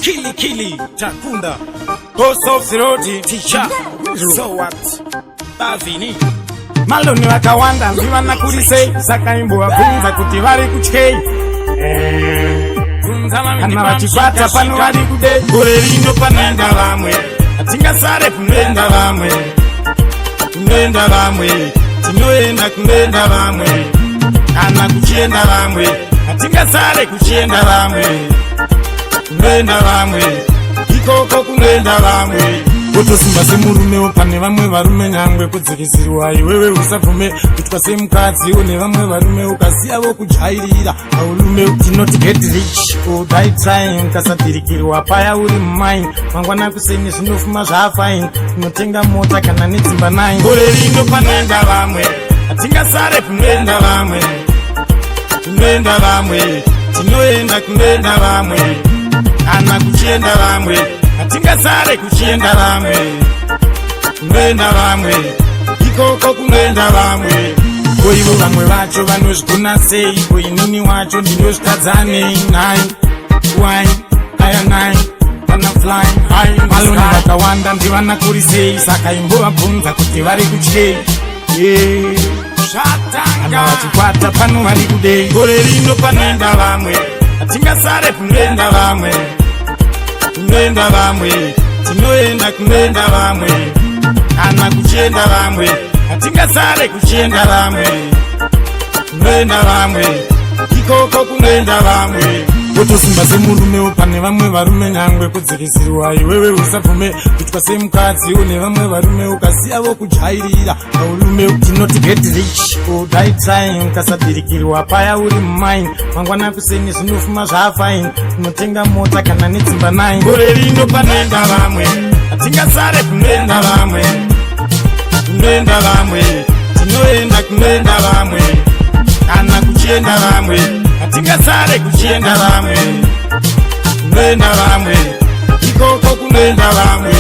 Kili Takunda Ghost of Siroti Teacher So what Tavini Maloni wakawanda Mziwa na kulise Saka imbu wakunza kuti wari kuchkei Kana wachipata panu wari kude Kure rindo panenda vamwe Atinga sare kunenda vamwe Kunenda vamwe Tinoenda kunenda vamwe Kana kuchienda vamwe Atinga sare kuchienda vamwe Kunenda vamwe Ikoko kunenda vamwe Kutosimba semurume pane vamwe varume nyangwe kudzikisirwa iwewe usavume kutwa semukadzi une vamwe varume ukaziya vokujairira aulume do not get rich or die trying kasadirikirwa paya uri mine mangwana kuseni zvinofuma zvafine unotenga mota kana nedzimba 9 gore rino panoenda vamwe atingasare kunoenda vamwe kunoenda vamwe tinoenda kunoenda vamwe kana kuchienda vamwe atingasare kuchienda vamwe kunoenda vamwe ikoko kunoenda vamwe koivo vamwe vacho vanozvigona sei koinini wacho ndinozvitadzanei 9 wine aya 9 vana flying high maloni vakawanda ndivana kurisei saka imbovabvunza kuti vari kutyei zvatanga vachikwata pano vari kudei gore rino panoenda vamwe atingasare kunoenda vamwe kunoenda vamwe tinoenda kunoenda vamwe kana kuchienda vamwe atingasare kuchienda vamwe kunoenda vamwe ikoko kunoenda vamwe kutosimba semurume pane vamwe varume nyangwe kudzikisirwa iwewe usabvume kutwa semukadzi une vamwe varume ukaziya vokujairira aulume do not get rich or die trying kasadirikirwa paya uri mine mangwana kuseni zvinofuma zvafine unotenga mota kana nedzimba 9 gore rino panoenda vamwe atingasare kunoenda vamwe kunoenda vamwe tinoenda kunoenda vamwe kana kuchienda vamwe atingasare kuchienda vamwe kunoenda vamwe ikoko kunoenda vamwe